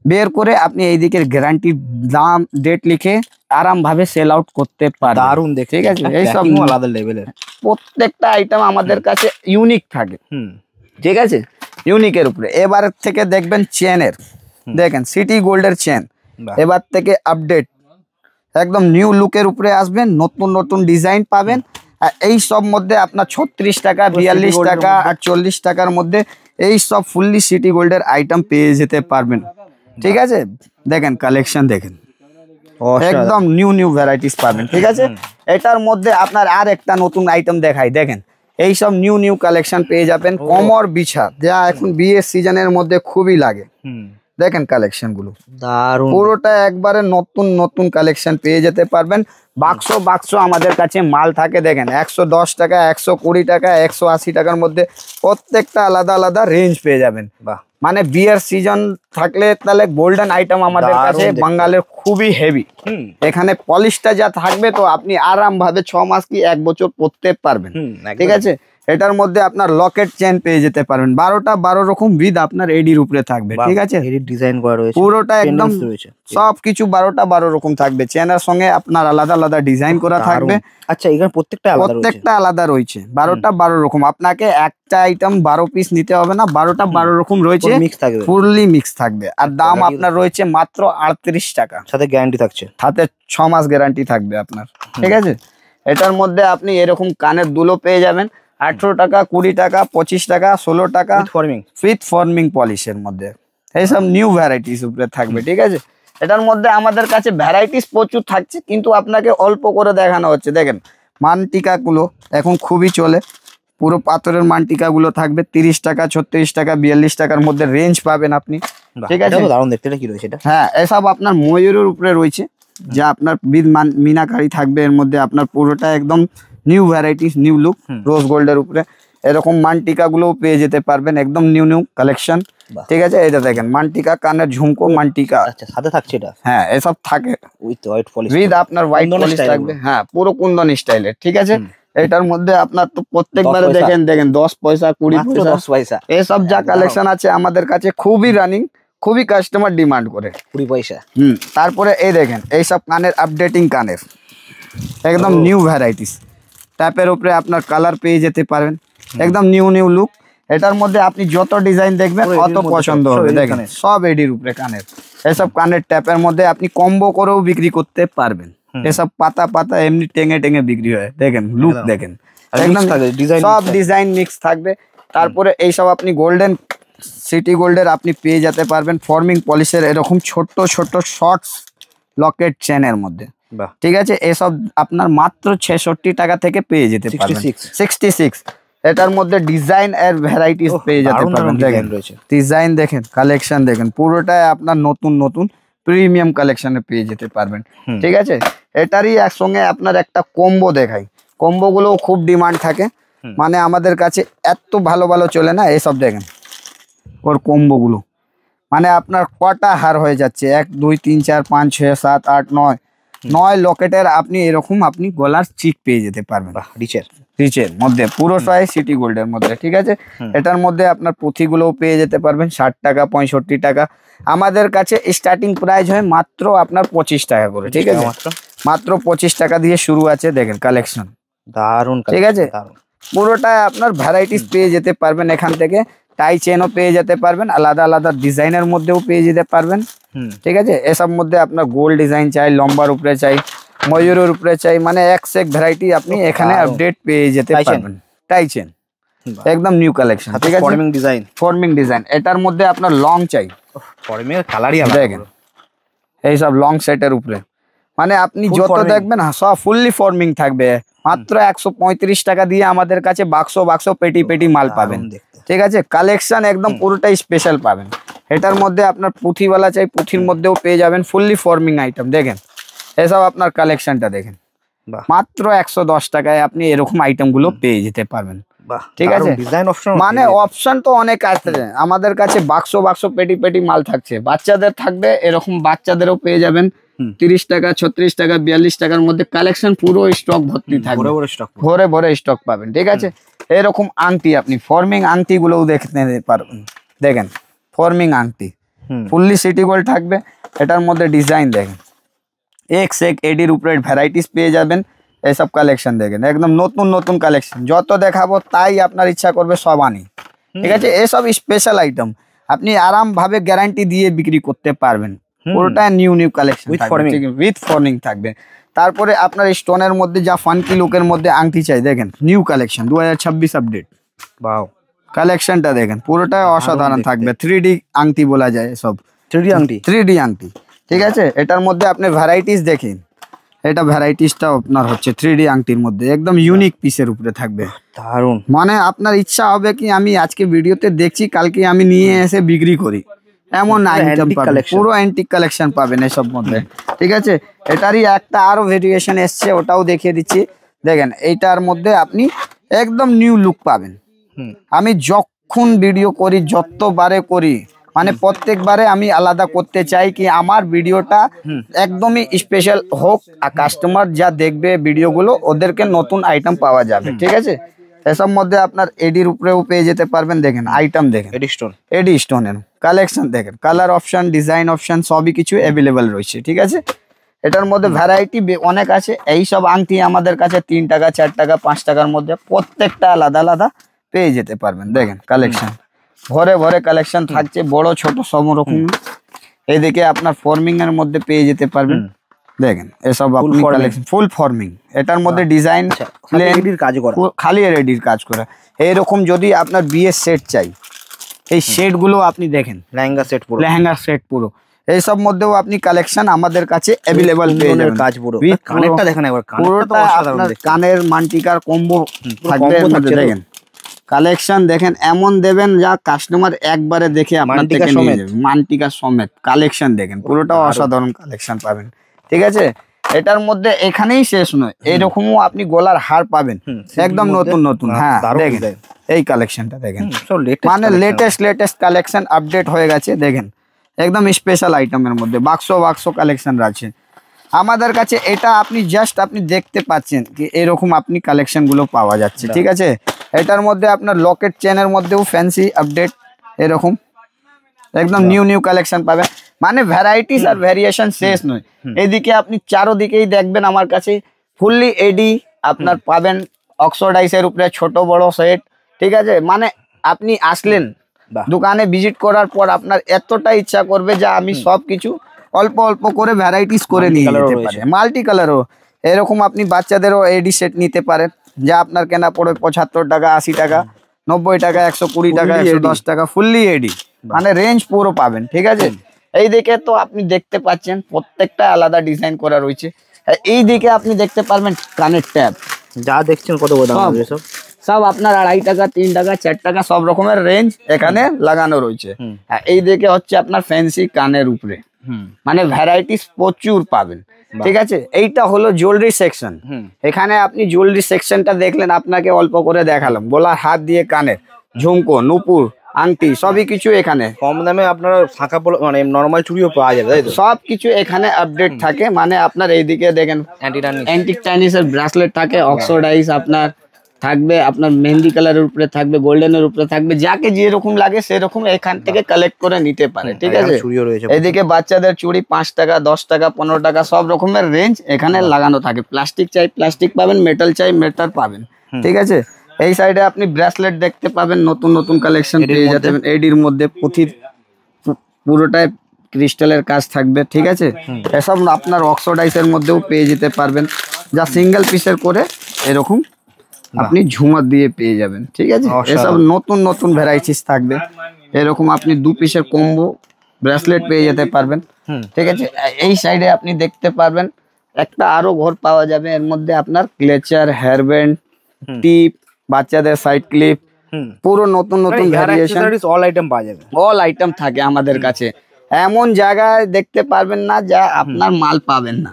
বের করে আপনি এইদিকে গ্যারান্টি দাম ডেট লিখে আরাম ভাবে সেল আউট করতে পারবেন। দারুন দেখতে, ঠিক আছে এইসব আলাদা লেভেলের প্রত্যেকটা আইটেম আমাদের কাছে ইউনিক থাকে। ঠিক আছে ইউনিকের উপরে। এবার থেকে দেখবেন চেনের, দেখেন সিটি গোল্ডের চেন এবার থেকে আপডেট, একদম নিউ লুকের উপরে আসবেন, নতুন নতুন ডিজাইন পাবেন। আর এই সব মধ্যে আপনার 36 টাকা 42 টাকা 48 টাকার মধ্যে এই সব ফুললি সিটি গোল্ডের আইটেম পেয়ে যেতে পারবেন। ঠিক আছে দেখেন কালেকশন দেখেন, একদম নিউ নিউ ভ্যারাইটিস পাবেন। ঠিক আছে এটার মধ্যে আপনার আর একটা নতুন আইটেম দেখাই। দেখেন এই সব নিউ নিউ কালেকশন পেয়ে যাবেন, কমর বিছা, যা এখন বিয়ের সিজনের মধ্যে খুবই লাগে। দেখেন কালেকশন গুলো দারুন, পুরোটা একবারে নতুন নতুন কালেকশন পেয়ে যেতে পারবেন। বাক্স বাক্স আমাদের কাছে মাল থাকে। দেখেন 110 টাকা 120 টাকা 180 টাকার মধ্যে প্রত্যেকটা আলাদা আলাদা রেঞ্জ পেয়ে যাবেন। বাহ, মানে বিয়ের সিজন থাকলে তাহলে গোল্ডেন আইটেম আমাদের কাছে বাঙালের খুবই হেভি। এখানে পলিশটা যা থাকবে তো আপনি আরাম ভাবে 6 মাস কি 1 বছর পরতে পারবেন। ঠিক আছে এটার মধ্যে আপনার লকেট চেন পেয়ে যেতে পারবেন, 12টা 12 রকম বিদ আপনার এডির উপরে থাকবে। ঠিক আছে ডিজাইন করা রয়েছে পুরোটা একদম সবকিছু 12টা 12 রকম থাকবে। চেনের সঙ্গে আপনার আলাদা আলাদা ডিজাইন করা থাকবে। আচ্ছা এখানে প্রত্যেকটা আলাদা রয়েছে, 12টা 12 রকম। আপনাকে একটা আইটেম 12 পিস নিতে হবে না, 12টা 12 রকম রয়েছে, ফুললি মিক্স থাকবে। আর দাম আপনার রয়েছে মাত্র 38 টাকা, সাথে গ্যারান্টি থাকছে, সাথে 6 মাস গ্যারান্টি থাকবে আপনার। ঠিক আছে এটার মধ্যে আপনি এরকম কানের দুলো পেয়ে যাবেন 18 টাকা 20 টাকা 25 টাকা 16 টাকা উইথ ফর্মিং পলিশের মধ্যে। এইসব নিউ ভ্যারাইটিস উপরে থাকবে। ঠিক আছে এটার মধ্যে আমাদের কাছে ভ্যারাইটিস প্রচুর থাকছে, কিন্তু আপনাকে অল্প করে দেখানো হচ্ছে। দেখেন মানটিকা গুলো এখন খুবই চলে, পুরো পাথরের মানটিকা গুলো থাকবে 30 টাকা 36 টাকা 42 টাকার মধ্যে রেঞ্জ পাবেন আপনি। ঠিক আছে দারুণ দেখতে, এটা কি রয়েছে এটা? হ্যাঁ এসব আপনার ময়ূরের উপরে রয়েছে, যা আপনার মিনাকারি থাকবে। এর মধ্যে আপনার পুরোটা একদম নিউ ভ্যারাইটিস, নিউ লুক, রোজ গোল্ডের উপরে এরকম মানটিকা গুলো পেয়ে যেতে পারবেন, একদম নিউ নিউ কালেকশন। ঠিক আছে, এটা দেখেন মানটিকা, কানের ঝুমকো মানটিকা। আচ্ছা, সাথে থাকছে এটা? হ্যাঁ, এসব থাকে উইথ হোয়াইট পলিশ, উইথ আপনার হোয়াইট পলিশ থাকবে। হ্যাঁ, পুরো কুন্দন স্টাইলের। ঠিক আছে, এটার মধ্যে আপনার তো প্রত্যেকবারে দেখেন 10 পয়সা 20 পয়সা 10 পয়সা এসব যা কালেকশন আছে আমাদের কাছে খুবই রানিং, খুবই কাস্টমার ডিমান্ড করে। 20 পয়সা। তারপরে এই দেখেন এইসব কানের আপডেটিং কানের, একদম নিউ ভ্যারাইটিস। ট্যাপের উপরে আপনার কালার পেয়ে যেতে পারেন, একদম নিউ নিউ লুক। এটার মধ্যে আপনি যত ডিজাইন দেখবেন অত পছন্দ হবে। দেখেন সব এডির উপরে কানের, এসব কানের ট্যাপের মধ্যে আপনি কম্বো করেও বিক্রি করতে পারবেন। এসব পাতা পাতা এমনি টেঙে টেঙে বিক্রি হয়। দেখেন লুক দেখেন, একদম সব ডিজাইন মিক্স থাকবে। তারপরে এইসব আপনি গোল্ডেন সিটি গোল্ডের আপনি পেয়ে যেতে পারবেন ফর্মিং পলিশের এরকম ছোট ছোট শর্টস লকেট চেনের মধ্যে। ঠিক আছে, এসব আপনার মাত্র 66 টাকা থেকে পেয়ে যেতে পারবেন। 66। এটার মধ্যে ডিজাইন এর ভ্যারাইটিস পেয়ে যেতে পারবেন। দেখেন ডিজাইন দেখেন, কালেকশন দেখেন, পুরোটাই আপনার নতুন নতুন প্রিমিয়াম কালেকশনে পেয়ে যেতে পারবেন। ঠিক আছে, এটারই একসঙ্গে আপনার একটা কম্বো দেখাই। কম্বো গুলো খুব ডিমান্ড থাকে, মানে আমাদের কাছে এত ভালো ভালো চলে না। এসব দেখেন ওর কম্বো গুলো, মানে আপনার কটা হার হয়ে যাচ্ছে, 1 2 3 4 5 6 7 8 9 লকেটের আপনি এরকম আপনি গলার চিক পেয়ে যেতে পারবেন রিচের মধ্যে, পুরোটাই সিটি গোল্ডের মধ্যে। ঠিক আছে, এটার মধ্যে আপনার পুঁথিগুলোও পেয়ে যেতে পারবেন 60 টাকা 65 টাকা। আমাদের কাছে স্টার্টিং প্রাইস হয় মাত্র আপনার 25 টাকা করে। ঠিক আছে, মাত্র 25 টাকা দিয়ে শুরু আছে। দেখেন কালেকশন দারুন। ঠিক আছে, পুরোটাই আপনার ভ্যারাইটিস পেয়ে যেতে পারবেন এখান থেকে। টাই চেনও পেয়ে যেতে পারবেন, আলাদা আলাদা ডিজাইনের মধ্যেও পেয়ে যেতে পারবেন। ঠিক আছে, এসব মধ্যে আপনার গোল্ড ডিজাইন চাই, লম্বার উপরে চাই, ময়ূরের উপরে চাই, মানে এক সে এক ভ্যারাইটি আপনি এখানে আপডেট পেয়ে যেতে পারবেন। টাই চেন একদম নিউ কালেকশন। ঠিক আছে, ফর্মিং ডিজাইন এটার মধ্যে আপনার লং চাই, দেখেন এইসব লং সেটের উপরে, মানে আপনি যত দেখবেন সব ফুললি ফর্মিং থাকবে। মাত্র 135 টাকা দিয়ে আমাদের কাছে বাক্স বাক্স পেটি পেটি মাল পাবেন। ঠিক আছে, কালেকশন একদম পুরোটাই স্পেশাল পাবেন। এটার মধ্যে আপনার পুঁথিওয়ালা চাই, পুঁথির মধ্যেও পেয়ে যাবেন ফুললি ফর্মিং আইটেম। দেখেন এসব আপনার কালেকশনটা দেখেন, মাত্র 110 টাকায় আপনি এরকম আইটেম গুলো পেয়ে যেতে পারবেন। ঠিক আছে, মানে অপশন তো অনেক আছে আমাদের কাছে। বাক্স বাক্স পেটি পেটি মাল থাকছে, বাচ্চাদের থাকবে এরকম, বাচ্চাদেরও পেয়ে যাবেন 30 টাকা 36 টাকা 42 টাকার মধ্যে। কালেকশন পুরো স্টক ভর্তি থাকবে, ভরে ভরে স্টক পাবেন। ঠিক আছে, এরকম আংটি আপনি ফর্মিং আংটি গুলোও দেখতে পারবেন। দেখেন ফর্মিং আংটি ফুললি সিটি গোল্ড থাকবে। এটার মধ্যে ডিজাইন দেখেন, এক সে এক এডির উপরে ভ্যারাইটিস পেয়ে যাবেন। এইসব কালেকশন দেখেন, একদম নতুন নতুন কালেকশন, যত দেখাবো তাই আপনার ইচ্ছা করবে সব আনি। ঠিক আছে, এসব স্পেশাল আইটেম আপনি আরাম ভাবে গ্যারান্টি দিয়ে বিক্রি করতে পারবেন। পুরোটা new new collection with forming থাকবে। তারপরে আপনার স্টোনের মধ্যে যা ফানকি লুকের মধ্যে আংটি চাই, দেখেন নিউ কালেকশন 2026 আপডেট। বাও, কালেকশনটা দেখেন পুরোটাই অসাধারণ থাকবে। 3D আংটি বলা যায় সব, 3D আংটি। ঠিক আছে, এটার মধ্যে আপনি ভ্যারাইটিস দেখেন, এটা ভ্যারাইটিসটা আপনার হচ্ছে 3D আংটির মধ্যে একদম ইউনিক পিসের উপরে থাকবে। দারুন, মানে আপনার ইচ্ছা হবে কি আমি আজকে ভিডিওতে দেখছি, কালকে আমি নিয়ে এসে বিক্রি করি, এমন আইটেম পাবেন। পুরো অ্যান্টিক কালেকশন পাবেন এসব মধ্যে। ঠিক আছে, এটারই একটা আরো ভেরিয়েশন এসছে, ওটাও দেখিয়ে দিচ্ছি। দেখেন এইটার মধ্যে আপনি একদম নিউ লুক পাবেন। আমি যখন ভিডিও করি, যতবারে করি, মানে প্রত্যেকবারে আমি আলাদা করতে চাই কি আমার ভিডিওটা একদমই স্পেশাল হোক, আর কাস্টমার যা দেখবে ভিডিওগুলো ওদেরকে নতুন আইটেম পাওয়া যাবে। ঠিক আছে, এসব মধ্যে আপনার এডির উপরেও পেয়ে যেতে পারবেন। দেখেন আইটেম দেখেন, এডি স্টোনের কালেকশন দেখেন, কালার অপশন, ডিজাইন অপশন সবই কিছু অ্যাভেলেবেল রয়েছে। ঠিক আছে, এটার মধ্যে ভ্যারাইটি অনেক আছে। এই সব আংটি আমাদের কাছে 3 টাকা 4 টাকা 5 টাকার মধ্যে প্রত্যেকটা আলাদা আলাদা পেয়ে যেতে পারবেন। দেখেন কালেকশন ভরে ভরে কালেকশন থাকছে, বড় ছোট সব রকম। এদিকে আপনার ফর্মিং এর মধ্যে পেয়ে যেতে পারবেন। দেখেন এসব আপনি কালেকশন ফুল ফর্মিং, এটার মধ্যে ডিজাইন খালি রেডির কাজ করা। এইরকম যদি আপনার বিয়ের সেট চাই, এই সেট গুলো আপনি দেখেন, লেহেঙ্গা সেট পুরো এইসব মধ্যেও আপনি কালেকশন আমাদের কাছে অ্যাভেলেবল পেয়ে যাবেন। কাজ পুরো কানেরটা দেখেন একবার, পুরোটা আপনার কানের মানটিকার কম্বো থাকবে। দেখেন কালেকশন দেখেন, এমন দেবেন যা কাস্টমার একবারে দেখে আপনার থেকে নিয়ে যাবে। মানটিকা সমেত কালেকশন দেখেন, পুরোটা অসাধারণ কালেকশন পাবেন। ঠিক আছে, এটার মধ্যে এখানেই শেষ নয়, এইরকমও আপনি গলার হার পাবেন একদম নতুন নতুন। হ্যাঁ দেখেন এই কালেকশনটা দেখেন, মানে লেটেস্ট কালেকশন আপডেট হয়ে গেছে। দেখেন একদম স্পেশাল আইটেমের মধ্যে বাক্স কালেকশন আছে আমাদের কাছে। এটা আপনি জাস্ট আপনি দেখতে পাচ্ছেন কি এরকম আপনি কালেকশন গুলো পাওয়া যাচ্ছে, ঠিক আছে। এটার মধ্যে আপনার লকেট চেনের মধ্যেও ফ্যান্সি আপডেট এরকম একদম নিউ কালেকশন পাবেন, মানে ভ্যারাইটিস আর ভ্যারিয়েশন শেষ নয়। এদিকে আপনি চারোদিকেই দেখবেন আমার কাছে ফুললি এডি আপনার পাবেন, অক্সোডাইসের উপরে ছোট বড় সেট, ঠিক আছে। মানে আপনি আসলেন দোকানে ভিজিট করার পর আপনার এতটা ইচ্ছা করবে যে আমি সবকিছু অল্প অল্প করে ভ্যারাইটিস করে নিয়ে যেতে পারে। মাল্টি কালারও এরকম আপনি বাচ্চাদেরও এডি সেট নিতে পারেন, যা আপনার কেনা পড়ে 75 টাকা, 80 টাকা, 90 টাকা, 120 টাকা, 110 টাকা, ফুললি এডি, মানে রেঞ্জ পুরো পাবেন, ঠিক আছে। এই দিকে তো আপনি দেখতে পাচ্ছেন প্রত্যেকটা আলাদা ডিজাইন করা রয়েছে। এই দিকে আপনি দেখতে পারবেন কানের ট্যাব, যা দেখছেন কত দাম সব সব আপনার 2.5 টাকা, 3 টাকা, 4 টাকা, সব রকমের রেঞ্জ এখানে লাগানো রয়েছে। এই দিকে হচ্ছে আপনার ফ্যান্সি কানের উপরে, মানে ভ্যারাইটিস প্রচুর পাবেন, ঠিক আছে। এইটা হলো জুয়েলারি সেকশন। এখানে আপনি জুয়েলারি সেকশনটা দেখলেন, আপনাকে অল্প করে দেখালাম, গলার হাত দিয়ে কানের ঝুমকো, নুপুর, আংটি সবই কিছু এখানে কম দামে আপনারা ফাঁকা মানে নরমাল চুড়িও পাওয়া যাবে, তাই তো? সব কিছু এখানে আপডেট থাকে। মানে আপনার এইদিকে দেখেন অ্যান্টিক চাইনিজের ব্রেসলেট থাকে, অক্সোডাইজ আপনার থাকবে, আপনার মেহেন্দি কালারের উপরে থাকবে, গোল্ডেনের উপরে থাকবে, যাকে যেরকম লাগে সেরকম এখান থেকে কালেক্ট করে নিতে পারে, ঠিক আছে। এদিকে বাচ্চাদের চুড়ি 5 টাকা, 10 টাকা, 15 টাকা, সব রকমের রেঞ্জ এখানে লাগানো থাকে। প্লাস্টিক চাই প্লাস্টিক পাবেন, মেটাল চাই মেটাল পাবেন, ঠিক আছে। এই সাইডে আপনি ব্রেসলেট দেখতে পাবেন, নতুন কালেকশন পেয়ে যাবেন। এডির মধ্যে পুঁথির পুরোটাই ক্রিস্টালের কাজ থাকবে, ঠিক আছে। এসব আপনার অক্সোডাইসের মধ্যেও পেয়ে যেতে পারবেন, যা সিঙ্গেল পিসের করে এরকম আপনি ঝুমার দিয়ে পেয়ে যাবেন, ঠিক আছে। এসব নতুন ভ্যারাইটিস থাকবে। এরকম আপনি 2 পিসের কম্বো ব্রেসলেট পেয়ে যেতে পারবেন, ঠিক আছে। এই সাইডে আপনি দেখতে পারবেন একটা আরো ঘর পাওয়া যাবে, এর মধ্যে আপনার ক্লেচার, হেয়ার ব্যান্ড, টিপ, বাচ্চাদের সাইড ক্লিপ, পুরো নতুন ভ্যারিয়েশন, অল আইটেম পাওয়া যাবে। অল আইটেম থাকে আমাদের কাছে। এমন জায়গায় দেখতে পারবেন না যা আপনার মাল পাবেন না,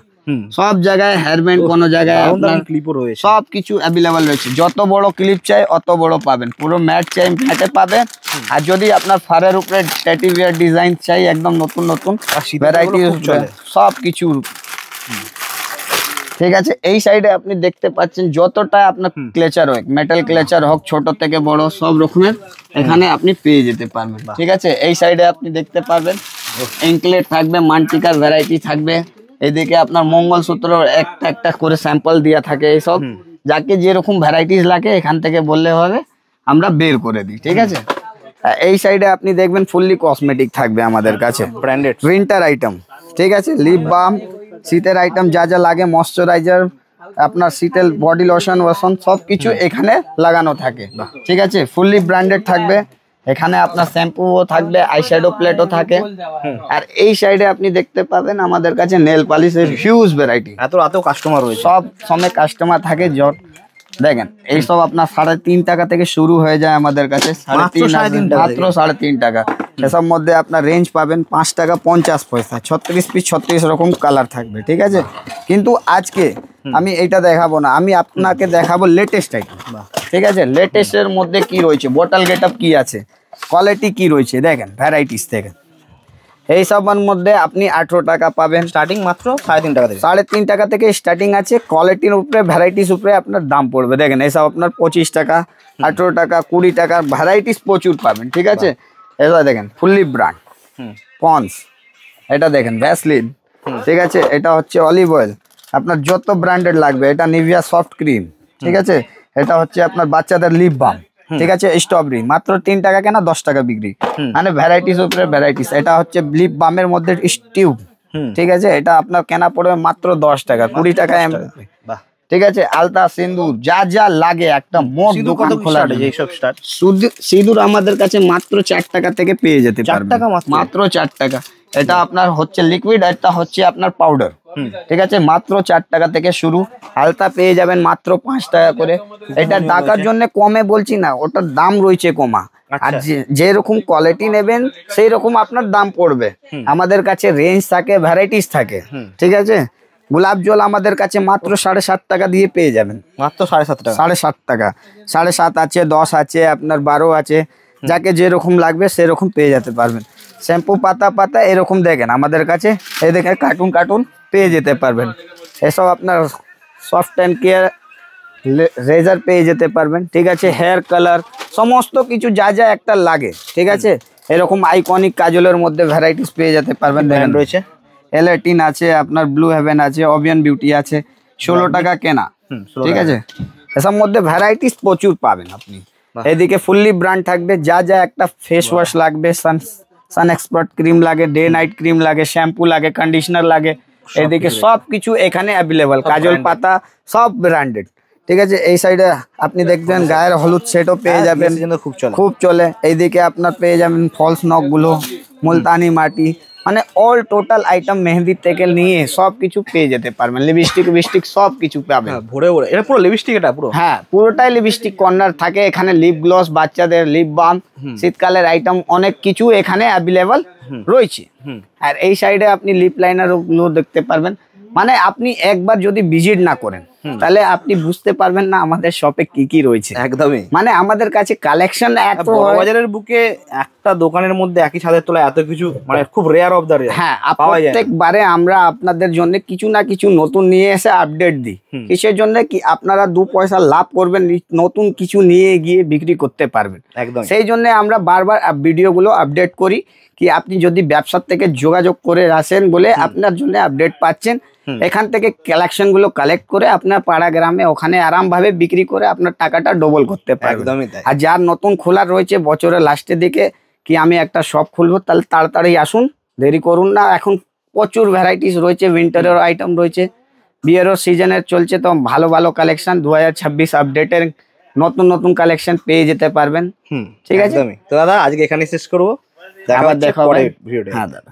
সব জায়গায় হেয়ার ব্যান্ড, কোন জায়গায় আপনার ক্লিপও রয়েছে, সব কিছু অ্যাভেলেবল রয়েছে। যত বড় ক্লিপ চাই অত বড় পাবেন, পুরো ম্যাট চাই ম্যাটে পাবেন। আর যদি আপনার ফারের উপরে টেডি বিয়ার ডিজাইন চাই একদম নতুন ভ্যারাইটি, সব কিছু, ঠিক আছে। এই সাইডে আপনি দেখতে পাচ্ছেন যতটা আপনার ক্লেচার হোক, মেটাল ক্লেচার হোক, ছোট থেকে বড় সব রকমের এখানে আপনি পেয়ে যেতে পারবেন, ঠিক আছে। এই সাইডে আপনি দেখতে পারবেন এঙ্কলেট থাকবে, মানটিকার ভ্যারাইটি থাকবে। এদিকে আপনার মঙ্গলসূত্র একটা করে স্যাম্পল দেওয়া থাকে। এইসব যাকে যেরকম ভ্যারাইটিস লাগে এখান থেকে বললে হবে, আমরা বের করে দিই, ঠিক আছে। এই সাইডে আপনি দেখবেন ফুললি কসমেটিক থাকবে আমাদের কাছে, ব্র্যান্ডেড উইন্টার আইটেম, ঠিক আছে। লিপ বাম, শীতের আইটেম যা লাগে, ময়শ্চারাইজার, আপনার শীতের বডি লোশন সবকিছু এখানে লাগানো থাকে, ঠিক আছে। ফুললি ব্র্যান্ডেড থাকবে। এখানে আপনার শ্যাম্পুও থাকবে, আইশ্যাডো প্লেটও থাকে। আর এই সাইডে আপনি দেখতে পাবেন আমাদের কাছে নেল পালিশের হিউজ ভ্যারাইটি, এত কাস্টমার রয়েছে, সব সময় কাস্টমার থাকে। দেখেন এইসব আপনার 3.5 টাকা থেকে শুরু হয়ে যায় আমাদের কাছে, 3.5 মাত্র 3.5 টাকা। এসব মধ্যে আপনার রেঞ্জ পাবেন 5 টাকা 50 পয়সা, 36 পিস 36 রকম কালার থাকবে, ঠিক আছে। কিন্তু আজকে আমি এইটা দেখাবো না, আমি আপনাকে দেখাবো লেটেস্ট আইটেম, ঠিক আছে। লেটেস্টের মধ্যে কি রয়েছে, বোটাল গেটআপ কি আছে, কোয়ালিটি কি রয়েছে, দেখেন ভ্যারাইটিস দেখেন। এই সবের মধ্যে আপনি 18 টাকা পাবেন, স্টার্টিং মাত্র 3.5 টাকা থেকে, 3.5 টাকা থেকে স্টার্টিং আছে। কোয়ালিটির উপরে ভ্যারাইটিস উপরে আপনার দাম পড়বে। দেখেন এইসব আপনার 25 টাকা, 18 টাকা, 20 টাকা, ভ্যারাইটিস প্রচুর পাবেন, ঠিক আছে। এটা দেখেন ফুললি ব্র্যান্ড পন্স, এটা দেখেন ভ্যাসলিন, ঠিক আছে। এটা হচ্ছে অলিভ অয়েল, আপনার যত ব্র্যান্ডেড লাগবে। এটা নিভিয়া সফট ক্রিম, ঠিক আছে। এটা হচ্ছে আপনার বাচ্চাদের লিপ বাম, ঠিক আছে। স্ট্রবেরি মাত্র 3 টাকা কেনা 10 টাকা বিক্রি, মানে ভ্যারাইটিস উপরে ভ্যারাইটিস। এটা হচ্ছে লিপ বামের মধ্যে স্টিউ, ঠিক আছে। এটা আপনার কেনা পড়বে মাত্র 10 টাকা, 20 টাকা ঠিক আছে। আলতা, সিঁদুর যা লাগে একটা মোট দোকান খোলা। সিঁদুর আমাদের কাছে মাত্র 4 টাকা থেকে পেয়ে যেতে পারবেন, মাত্র 4 টাকা। এটা আপনার হচ্ছে লিকুইড, এটা হচ্ছে আপনার পাউডার, ঠিক আছে। মাত্র 4 টাকা থেকে শুরু। আলতা পেয়ে যাবেন মাত্র 5 টাকা করে। এটা টাকার জন্য কমে বলছি না, ওটার দাম রয়েছে কমা। আর যেরকম কোয়ালিটি নেবেন সেই রকম আপনার দাম পড়বে। আমাদের কাছে রেঞ্জ থাকে, ভ্যারাইটিস থাকে, ঠিক আছে। গোলাপ জল আমাদের কাছে মাত্র 7.5 টাকা দিয়ে পেয়ে যাবেন। মাত্র 7.5 টাকা। 7.5 টাকা, 7.5 আছে, 10 আছে, আপনার 12 আছে, যাকে যেরকম লাগবে সেরকম পেয়ে যেতে পারবেন। শ্যাম্পু পাতা এরকম দেখেন আমাদের কাছে, এই দেখেন কার্টুন পেয়ে যেতে পারবেন। এসব আপনার সফট অ্যান্ড কেয়ার রেজার পেয়ে যেতে পারবেন, ঠিক আছে। হেয়ার কালার সমস্ত কিছু যা যা একটা লাগে, ঠিক আছে। এরকম আইকনিক কাজলের মধ্যে ভ্যারাইটিস পেয়ে যেতে পারবেন। দেখেন রয়েছে এল18 আছে, আপনার ব্লু হেভেন আছে, অবিয়ান বিউটি আছে, 16 টাকা কেনা, ঠিক আছে। এসব মধ্যে ভ্যারাইটিস প্রচুর পাবেন আপনি। এদিকে ফুললি ব্র্যান্ড থাকবে, যা যা একটা ফেস ওয়াশ লাগবে, সান এক্সপার্ট ক্রিম লাগে, ডে নাইট ক্রিম লাগে, শ্যাম্পু লাগে, কন্ডিশনার লাগে, এদিকে সব কিছু এখানে অ্যাভেলেবল। কাজল পাতা সব ব্র্যান্ডেড, ঠিক আছে। এই সাইডে আপনি দেখবেন গায়ের হলুদ সেটও পেয়ে যাবেন, খুব চলে। এইদিকে আপনার পেয়ে যাবেন ফলস নখগুলো, মুলতানি মাটি, মানে অল টোটাল আইটেম মেহেন্দি থেকে নিয়ে সব কিছু পেয়ে যেতে পারবেন। লিপস্টিক সব কিছু পাবেন ভরে ভরে। এটা পুরো লিপস্টিক, এটা পুরো, হ্যাঁ পুরোটাই লিপস্টিক কর্নার থাকে এখানে। লিপ গ্লস, বাচ্চাদের লিপ বাম, শীতকালের আইটেম অনেক কিছু এখানে অ্যাভেলেবল রয়েছে। আর এই সাইডে আপনি লিপ লাইনার গুলো দেখতে পারবেন। মানে আপনি একবার যদি ভিজিট না করেন তাহলে আপনি বুঝতে পারবেন না আমাদের শপে কি কি রয়েছে। একদমই, মানে আমাদের কাছে কালেকশন এত, বাজারের বুকে একটা দোকানের মধ্যে একই ছাদের তলায় এত কিছু, মানে খুব রেয়ার অফ দা রেয়ার। হ্যাঁ, প্রত্যেকবারে আমরা আপনাদের জন্য কিছু না কিছু নতুন নিয়ে এসে আপডেট দিই। কিসের জন্য? কি আপনারা 2 পয়সা লাভ করবেন, নতুন কিছু নিয়ে গিয়ে বিক্রি করতে পারবেন। একদম, সেই জন্য আমরা বারবার ভিডিওগুলো আপডেট করি। কি আপনি যদি ব্যবসার থেকে যোগাযোগ করে আসেন বলে আপনার জন্য আপডেট পাচ্ছেন। এখান থেকে কালেকশন গুলো কালেক্ট করে আপনার পাড়া গ্রামে ওখানে আরামভাবে বিক্রি করে আপনার টাকাটা ডবল করতে পারবেন। আর যার নতুন খোলা রয়েছে বছরের লাস্টের দিকে কি আমি একটা শপ খুলবো, তাহলে তাড়াতাড়ি আসুন, দেরি করুন না। এখন প্রচুর ভ্যারাইটিস রয়েছে, উইন্টারের আইটেম রয়েছে, বিয়েরও সিজনের চলছে, তো ভালো ভালো কালেকশন 2026 আপডেটের নতুন কালেকশন পেয়ে যেতে পারবেন। ঠিক আছে, তো দাদা আজকে এখানে শেষ করবো, দেখা হচ্ছে পরের ভিডিওতে। হ্যাঁ দাদা।